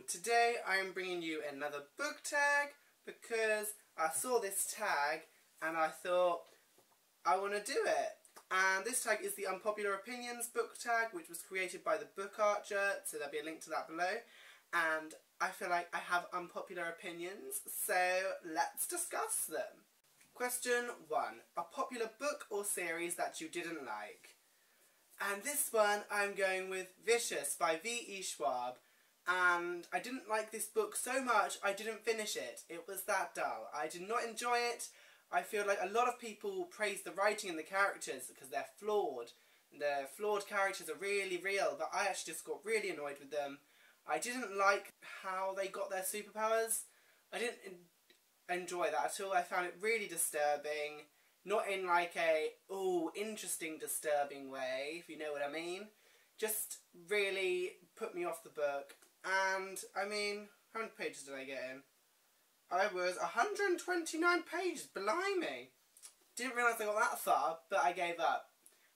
today I'm bringing you another book tag because I saw this tag and I thought I want to do it. And this tag is the Unpopular Opinions book tag, which was created by the Book Archer, so there'll be a link to that below. And I feel like I have unpopular opinions, so let's discuss them. Question 1. A popular book or series that you didn't like? And this one I'm going with Vicious by V.E. Schwab. And I didn't like this book so much I didn't finish it. It was that dull. I did not enjoy it. I feel like a lot of people praise the writing and the characters because they're flawed. The flawed characters are really real, but I actually just got really annoyed with them. I didn't like how they got their superpowers. I didn't enjoy that at all. I found it really disturbing. Not in like a, ooh, interesting disturbing way, if you know what I mean. Just really put me off the book. And, I mean, how many pages did I get in? I was 129 pages, blimey. Didn't realise I got that far, but I gave up.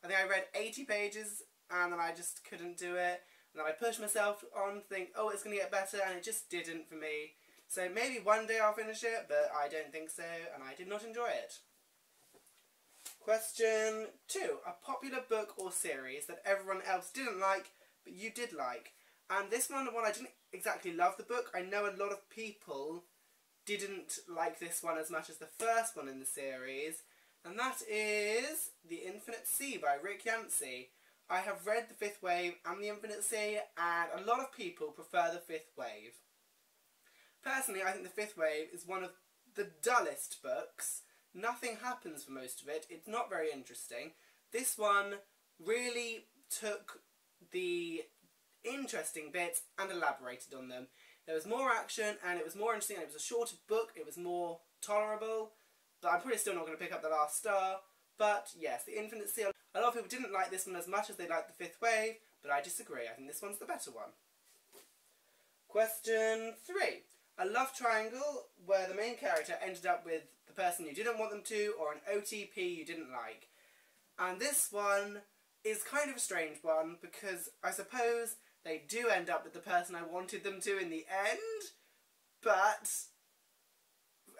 I think I read 80 pages, and then I just couldn't do it. And then I pushed myself on to think, oh, it's going to get better, and it just didn't for me. So maybe one day I'll finish it, but I don't think so, and I did not enjoy it. Question 2. A popular book or series that everyone else didn't like, but you did like. And this one I didn't exactly love the book. I know a lot of people didn't like this one as much as the first one in the series, and that is The Infinite Sea by Rick Yancey. I have read The Fifth Wave and The Infinite Sea, and a lot of people prefer The Fifth Wave. Personally, I think The Fifth Wave is one of the dullest books. Nothing happens for most of it. It's not very interesting. This one really took the interesting bits and elaborated on them. There was more action and it was more interesting, and it was a shorter book, it was more tolerable, but I'm probably still not going to pick up the last star. But yes, The Infinite Sea, a lot of people didn't like this one as much as they liked The Fifth Wave, but I disagree. I think this one's the better one. Question 3. A love triangle where the main character ended up with the person you didn't want them to, or an OTP you didn't like. And this one is kind of a strange one, because I suppose they do end up with the person I wanted them to in the end, but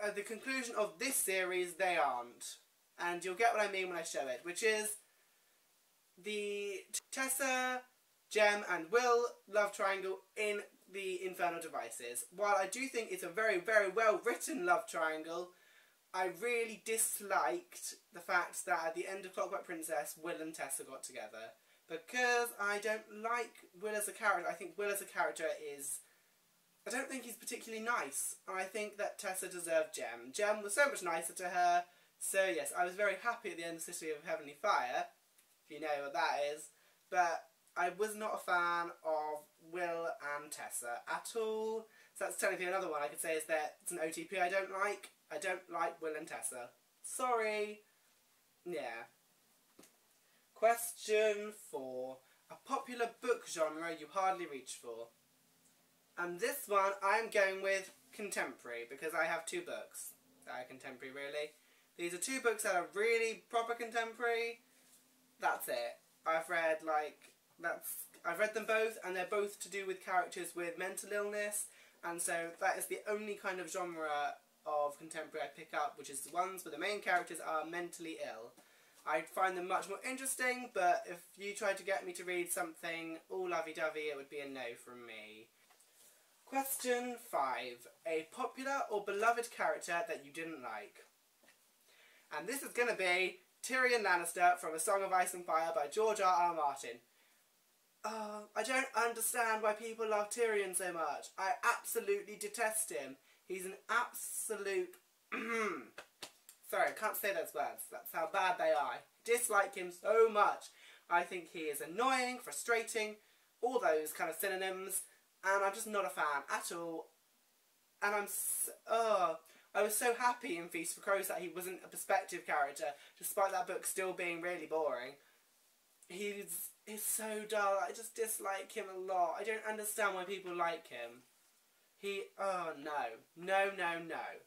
at the conclusion of this series they aren't. And you'll get what I mean when I show it, which is the Tessa, Jem and Will love triangle in the Infernal Devices. While I do think it's a very, very well written love triangle, I really disliked the fact that at the end of Clockwork Princess, Will and Tessa got together. Because I don't like Will as a character. I think Will as a character is... I don't think he's particularly nice. And I think that Tessa deserved Jem. Jem was so much nicer to her. So yes, I was very happy at the end of City of Heavenly Fire, if you know what that is. But I was not a fan of Will and Tessa at all. So that's technically another one I could say is that it's an OTP I don't like. I don't like Will and Tessa. Sorry. Yeah. Question 4. A popular book genre you hardly reach for. And this one I'm going with contemporary, because I have 2 books that are contemporary really. These are 2 books that are really proper contemporary. That's it. I've read them both, and they're both to do with characters with mental illness, and so that is the only kind of genre of contemporary I pick up, which is the ones where the main characters are mentally ill. I'd find them much more interesting, but if you tried to get me to read something all lovey-dovey, it would be a no from me. Question 5. A popular or beloved character that you didn't like. And this is going to be Tyrion Lannister from A Song of Ice and Fire by George R.R. Martin. I don't understand why people love Tyrion so much. I absolutely detest him. He's an absolute... Sorry, I can't say those words. That's how bad they are. I dislike him so much. I think he is annoying, frustrating, all those kind of synonyms, and I'm just not a fan at all. And I was so happy in Feast for Crows that he wasn't a perspective character, despite that book still being really boring. He's so dull. I just dislike him a lot. I don't understand why people like him. Oh no. No, no, no.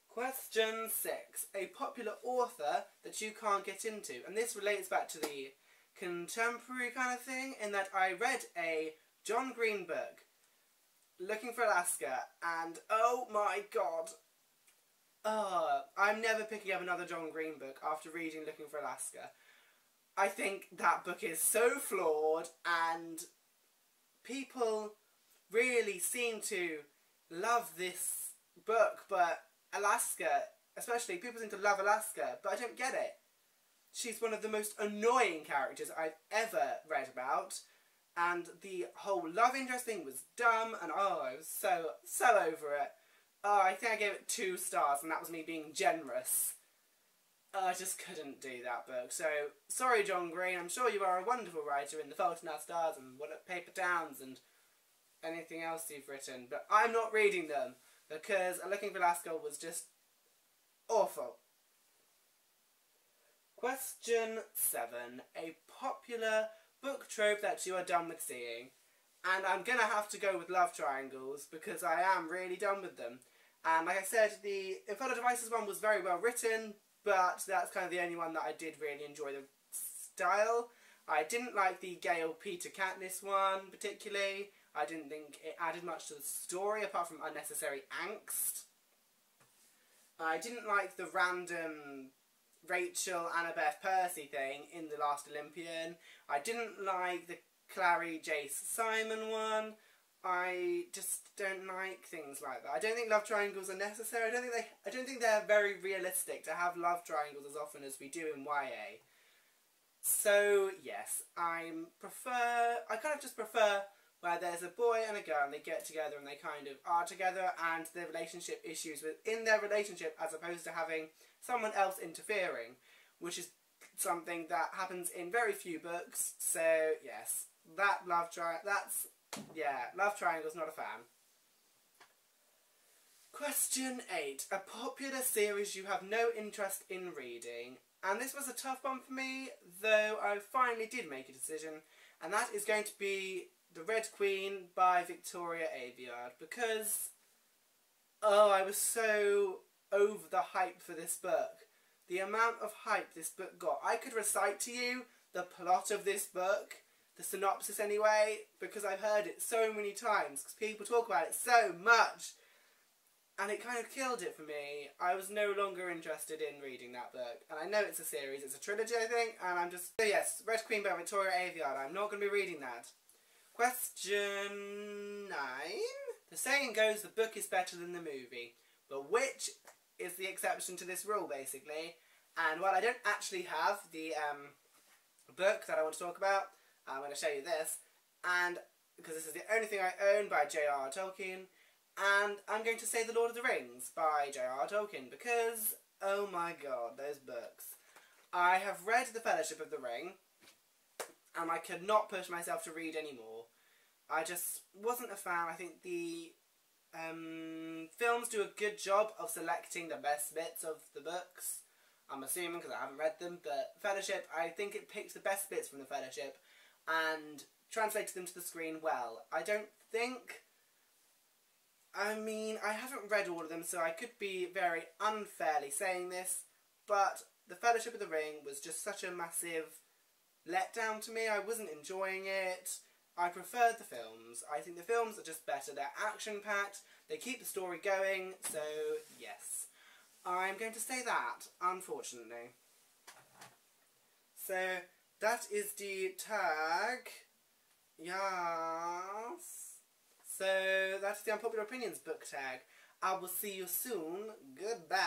Question 6. A popular author that you can't get into. And this relates back to the contemporary kind of thing, in that I read a John Green book. Looking for Alaska, and oh my god. I'm never picking up another John Green book after reading Looking for Alaska. I think that book is so flawed, and people really seem to love this book, but Alaska, especially, people seem to love Alaska, but I don't get it. She's one of the most annoying characters I've ever read about, and the whole love interest thing was dumb, and I was so over it. I think I gave it 2 stars, and that was me being generous. I just couldn't do that book. So, sorry John Green, I'm sure you are a wonderful writer in The Fault in Our Stars and Paper Towns and anything else you've written, but I'm not reading them because Looking for Alaska was just awful. Question 7. A popular book trope that you are done with seeing. And I'm going to have to go with love triangles because I am really done with them. And like I said, the Unpopular Devices one was very well written, but that's kind of the only one that I did really enjoy the style. I didn't like the Gail Peter Katniss one particularly. I didn't think it added much to the story apart from unnecessary angst. I didn't like the random Rachel Annabeth Percy thing in The Last Olympian. I didn't like the Clary Jace Simon one. I just don't like things like that. I don't think love triangles are necessary. I don't think they're very realistic to have love triangles as often as we do in YA. So yes, I kind of just prefer where there's a boy and a girl and they get together and they kind of are together, and the relationship issues within their relationship as opposed to having someone else interfering, which is something that happens in very few books. So yes, love triangle's not a fan. Question 8. A popular series you have no interest in reading. And this was a tough one for me, though I finally did make a decision, and that is going to be The Red Queen by Victoria Aveyard, because I was so over the hype for this book. The amount of hype this book got. I could recite to you the plot of this book, the synopsis anyway, because I've heard it so many times, because people talk about it so much. And it kind of killed it for me. I was no longer interested in reading that book. And I know it's a series, it's a trilogy I think, and I'm just... So yes, Red Queen by Victoria Aveyard, I'm not going to be reading that. Question 9. The saying goes the book is better than the movie, but which is the exception to this rule basically? And while I don't actually have the book that I want to talk about, I'm going to show you this, and because this is the only thing I own by J.R.R. Tolkien, and I'm going to say The Lord of the Rings by J.R.R. Tolkien, because, oh my god, those books. I have read The Fellowship of the Ring, and I could not push myself to read anymore. I just wasn't a fan. I think the films do a good job of selecting the best bits of the books. I'm assuming, because I haven't read them, but Fellowship, I think it picked the best bits from the Fellowship and translated them to the screen well. I don't think... I mean, I haven't read all of them, so I could be very unfairly saying this, but The Fellowship of the Ring was just such a massive letdown to me. I wasn't enjoying it. I preferred the films. I think the films are just better. They're action-packed, they keep the story going, so yes. I'm going to say that, unfortunately. So, that is the tag. Yes. So, that's the Unpopular Opinions book tag. I will see you soon. Goodbye.